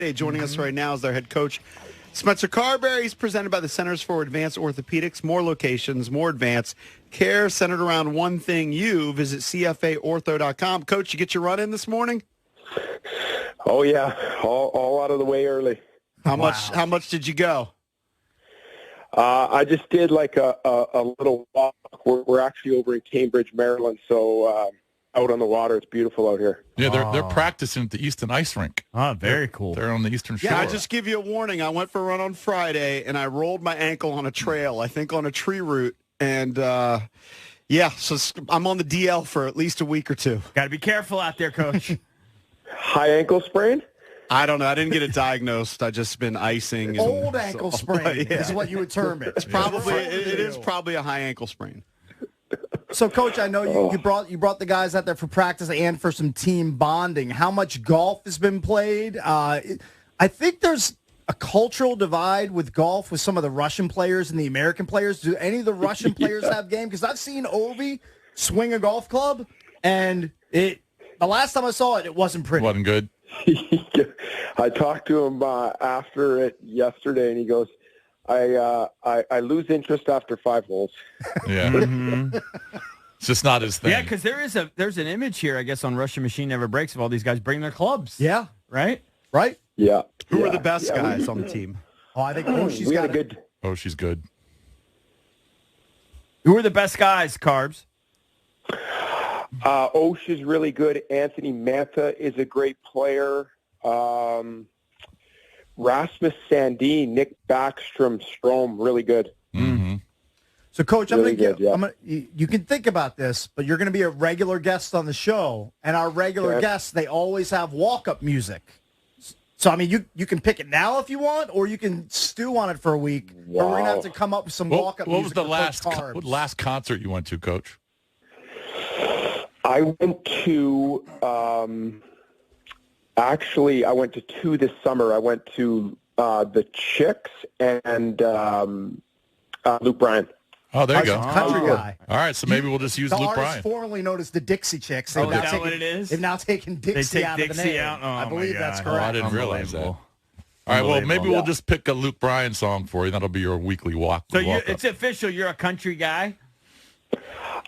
Joining us right now is their head coach, Spencer Carbery. He's presented by the Centers for Advanced Orthopedics. More locations, more advanced care centered around one thing. You visit CFAortho.com. Coach, you get your run in this morning? Oh, yeah. All out of the way early. How much did you go? I just did like a little walk. We're actually over in Cambridge, Maryland, so out on the water. It's beautiful out here. Yeah, they're practicing at the Easton Ice Rink. Oh, very cool. They're on the Eastern Shore. Yeah, I just give you a warning. I went for a run on Friday, and I rolled my ankle on a trail, I think on a tree root. And, so I'm on the DL for at least a week or two. Got to be careful out there, Coach. High ankle sprain? I don't know. I didn't get it diagnosed. I just been icing. Old ankle sprain is what you would term it. It's probably it is probably a high ankle sprain. So, Coach, I know you brought the guys out there for practice and for some team bonding. How much golf has been played? I think there's a cultural divide with golf with some of the Russian players and the American players. Do any of the Russian players have game? Because I've seen Ovi swing a golf club, and the last time I saw it, it wasn't pretty. Wasn't good. I talked to him after it yesterday, and he goes, I lose interest after 5 holes. Yeah. It's just not his thing. Yeah, because there's an image here, I guess, on Russian Machine Never Breaks of all these guys bring their clubs. Yeah. Right? Yeah. Who are the best guys on the team? Oh, I think Oshi's we got a good. Oh, she's good. Who are the best guys, Carbs? Osh is really good. Anthony Mantha is a great player. Rasmus Sandin, Nick Backstrom, Strom, really good. Mm-hmm. So, Coach, Really you can think about this, but you're going to be a regular guest on the show, and our regular guests, they always have walk-up music. So, I mean, you can pick it now if you want, or you can stew on it for a week. Wow. Or we're going to have to come up with some walk-up music. What was the last concert you went to, Coach? I went to, I went to 2 this summer. I went to the Chicks and Luke Bryan. Oh, there you go. Country guy. All right, so maybe we'll just use Luke Bryan. Formerly known as the Dixie Chicks. Is that what it is? They've now taken Dixie out of the name. Oh, I believe that's correct. Oh, I didn't realize that. All right, well, maybe we'll just pick a Luke Bryan song for you. That'll be your weekly walk. So it's official. You're a country guy?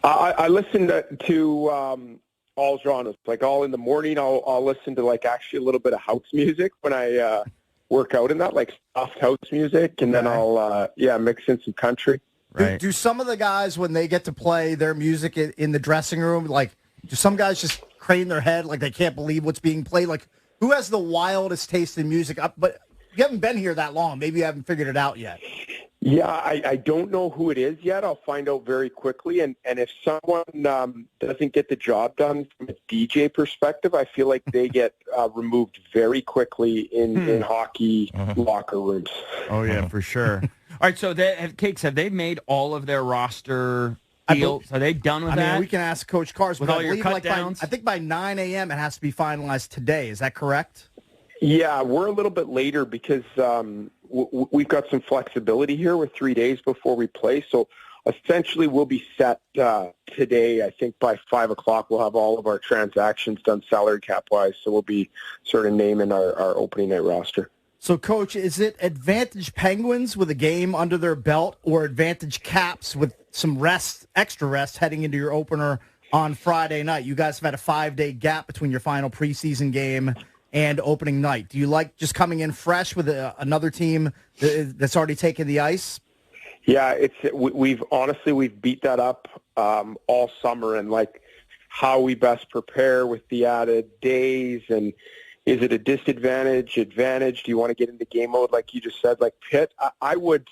I listen to all genres. Like all in the morning, I'll listen to like actually a little bit of house music when I work out in that, like soft house music, and then I'll mix in some country. Right. Do some of the guys, when they get to play their music in the dressing room, like, do some guys just crane their head like they can't believe what's being played? Like, who has the wildest taste in music? But you haven't been here that long. Maybe you haven't figured it out yet. Yeah, I don't know who it is yet. I'll find out very quickly. And if someone doesn't get the job done from a DJ perspective, I feel like they get removed very quickly in hockey locker rooms. Oh, yeah, for sure. All right, so Cakes, have they made all of their roster deals? Are they done with that? I mean, we can ask Coach Cars. With all your cut downs? I think by 9 a.m. it has to be finalized today. Is that correct? Yeah, we're a little bit later because we've got some flexibility here with 3 days before we play. So essentially we'll be set today. I think by 5 o'clock we'll have all of our transactions done salary cap-wise. So we'll be sort of naming our opening night roster. So, Coach, is it advantage Penguins with a game under their belt or advantage Caps with some extra rest heading into your opener on Friday night? You guys have had a 5-day gap between your final preseason game and opening night. Do you like just coming in fresh with another team that's already taken the ice? Yeah, we've beat that up all summer, and like how we best prepare with the added days, and is it a disadvantage, advantage? Do you want to get into game mode like you just said? Like Pitt, I would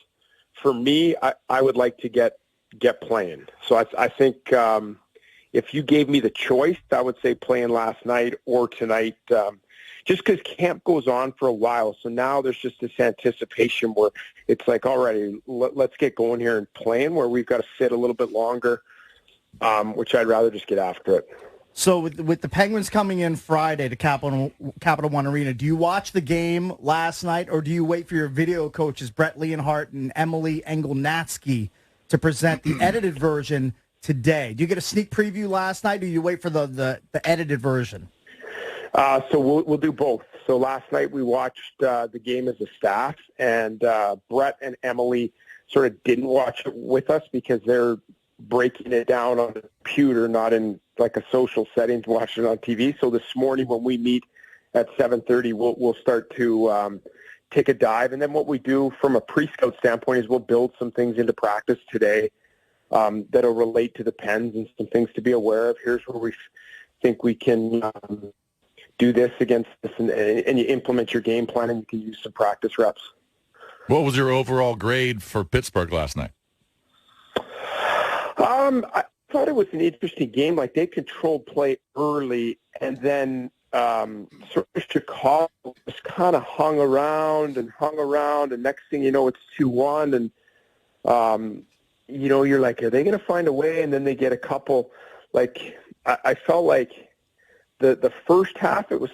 like to get playing. So I think if you gave me the choice, I would say playing last night or tonight. Just because camp goes on for a while. So now there's just this anticipation where it's like, all right, let's get going here and playing, where we've got to sit a little bit longer, which I'd rather just get after it. So with the Penguins coming in Friday to Capital One Arena, do you watch the game last night, or do you wait for your video coaches, Brett Leonhardt and Emily Engelnatsky, to present the edited version today? Do you get a sneak preview last night, or do you wait for the edited version? So we'll do both. So last night we watched the game as a staff, and Brett and Emily sort of didn't watch it with us because they're breaking it down on the computer, not in like a social setting to watch it on TV. So this morning when we meet at 7:30, we'll start to take a dive. And then what we do from a pre-scout standpoint is we'll build some things into practice today that'll relate to the Pens and some things to be aware of. Here's where we think we can do this against this, and you implement your game plan and you can use some practice reps. What was your overall grade for Pittsburgh last night? I thought it was an interesting game. Like, they controlled play early, and then sort of Chicago just kind of hung around, and next thing you know, it's 2-1, and you're like, are they going to find a way? And then they get a couple. Like, I felt like the first half, it was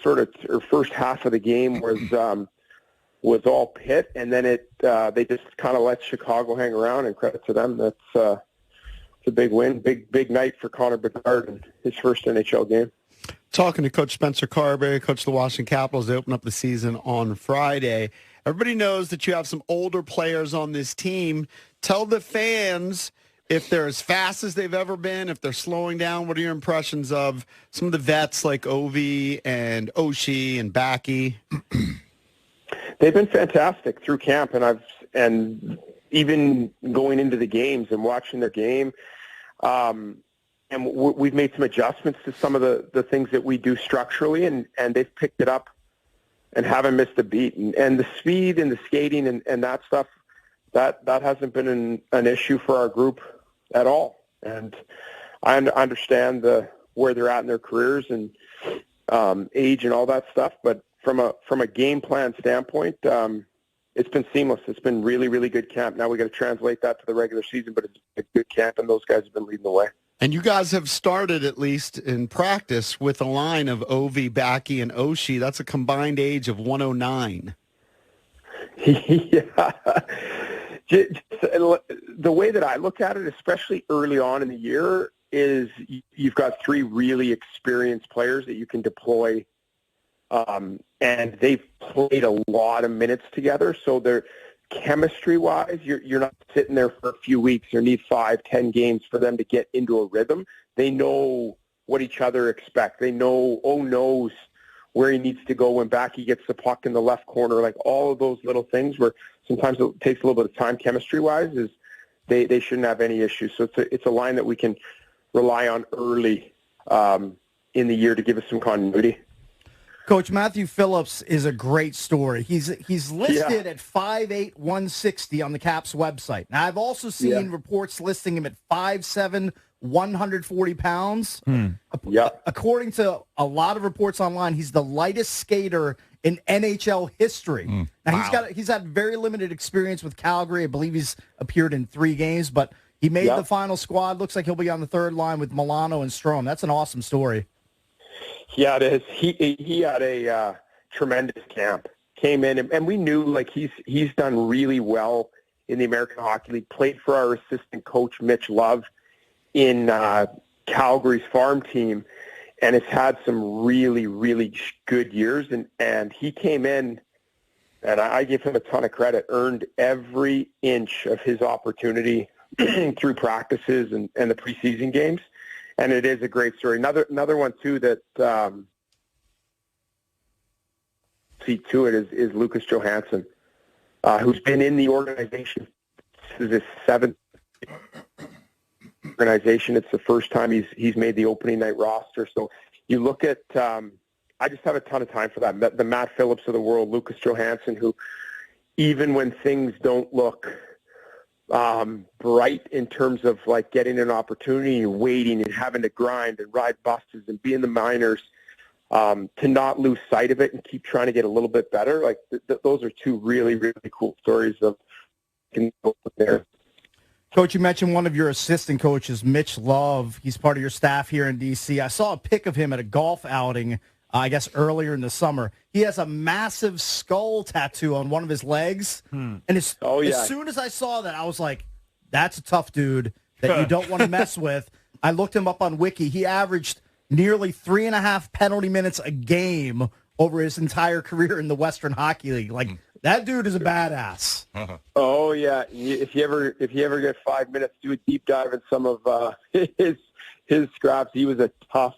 first half of the game was all Pitt, and then they just kind of let Chicago hang around, and credit to them. That's it's a big win, big night for Connor Bedard in his first NHL game. Talking to Coach Spencer Carbery, coach of the Washington Capitals. They open up the season on Friday. Everybody knows that you have some older players on this team. Tell the fans if they're as fast as they've ever been, if they're slowing down. What are your impressions of some of the vets like Ovi and Oshie and Backy? They've been fantastic through camp, and even going into the games and watching their game. And we've made some adjustments to some of the things that we do structurally, and they've picked it up and haven't missed a beat. And the speed and the skating and that stuff, that hasn't been an issue for our group at all. And I understand where they're at in their careers and age and all that stuff, but from a game plan standpoint, it's been seamless. It's been really, really good camp. Now we got to translate that to the regular season, but it's a good camp, and those guys have been leading the way. And you guys have started, at least in practice, with a line of Ovi, Backy, and Oshie. That's a combined age of 109. Yeah. The way that I look at it, especially early on in the year, is you've got three really experienced players that you can deploy, and they've played a lot of minutes together, so they're chemistry-wise, you're not sitting there for a few weeks. You need 5-10 games for them to get into a rhythm. They know what each other expect. They know knows where he needs to go when Backy gets the puck in the left corner. Like, all of those little things where sometimes it takes a little bit of time chemistry-wise, is they shouldn't have any issues. So it's a line that we can rely on early in the year to give us some continuity. Coach, Matthew Phillips is a great story. He's listed at 5'8", 160 on the Caps website. Now, I've also seen reports listing him at 5'7", 140 pounds. According to a lot of reports online, he's the lightest skater in NHL history. Now, he's had very limited experience with Calgary. I believe he's appeared in 3 games, but he made the final squad. Looks like he'll be on the third line with Milano and Strome. That's an awesome story. Yeah, it is. He had a tremendous camp. Came in, and we knew, like, he's done really well in the American Hockey League. Played for our assistant coach, Mitch Love, in Calgary's farm team, and has had some really, really good years. And he came in, and I give him a ton of credit, earned every inch of his opportunity through practices and the preseason games. And it is a great story. Another one, too, that see to it is Lucas Johansson, who's been in the organization. This is his 7th organization. It's the first time he's made the opening night roster. So you look at I just have a ton of time for that. The Matt Phillips of the world, Lucas Johansson, who even when things don't look bright in terms of, like, getting an opportunity and waiting and having to grind and ride buses and be in the minors, to not lose sight of it and keep trying to get a little bit better. Like, those are 2 really, really cool stories of there. Coach, you mentioned one of your assistant coaches, Mitch Love. He's part of your staff here in D.C. I saw a pic of him at a golf outing, I guess earlier in the summer. He has a massive skull tattoo on one of his legs. And as soon as I saw that, I was like, that's a tough dude that you don't want to mess with. I looked him up on Wiki. He averaged nearly 3.5 penalty minutes a game over his entire career in the Western Hockey League. Like, that dude is a badass. Oh yeah, if you ever get 5 minutes, do a deep dive in some of his scraps. He was a tough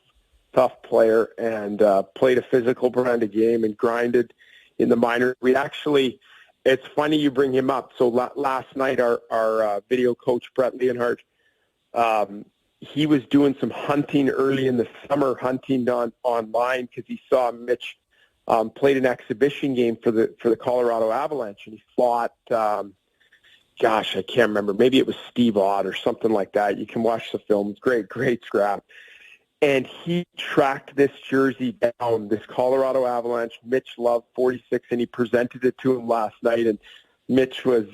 player and played a physical brand of game and grinded in the minors. It's funny you bring him up. So last night, our video coach Brett Leonhardt, he was doing some hunting early in the summer, hunting online because he saw Mitch played an exhibition game for the Colorado Avalanche, and he fought. Gosh, I can't remember. Maybe it was Steve Ott or something like that. You can watch the film. It's great scrap. And he tracked this jersey down, this Colorado Avalanche, Mitch Love, 46, and he presented it to him last night. And Mitch was,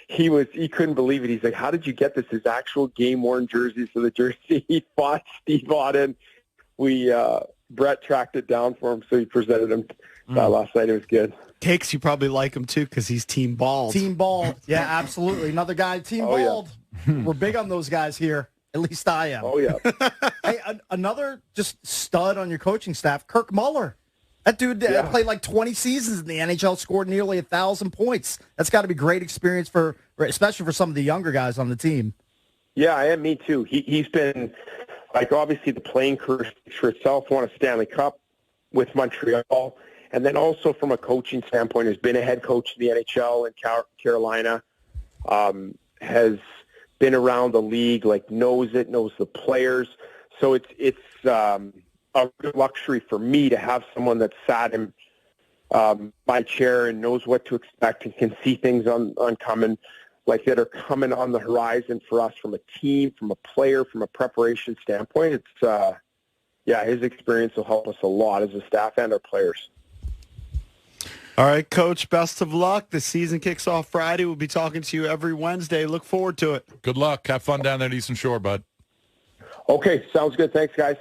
he couldn't believe it. He's like, how did you get this? His actual game-worn jersey. So the jersey he fought Steve Ott in, Brett tracked it down for him, so he presented him last night. It was good. Cakes, you probably like him too because he's team bald. Team bald. Yeah, absolutely. Another guy, team bald. Yeah. We're big on those guys here. At least I am. Oh, yeah. Hey, another just stud on your coaching staff, Kirk Muller. That dude played like 20 seasons in the NHL, scored nearly 1,000 points. That's got to be great experience especially for some of the younger guys on the team. Yeah, and me too. He's been, like, obviously the playing career speaks for itself, won a Stanley Cup with Montreal, and then also from a coaching standpoint, has been a head coach in the NHL in Carolina, has been around the league, like knows the players. So it's a real luxury for me to have someone that sat in my chair and knows what to expect and can see things on coming, like that are coming on the horizon for us from a team, from a player, from a preparation standpoint. It's his experience will help us a lot as a staff and our players. All right, Coach, best of luck. The season kicks off Friday. We'll be talking to you every Wednesday. Look forward to it. Good luck. Have fun down there at Eastern Shore, bud. Okay, sounds good. Thanks, guys. Yep.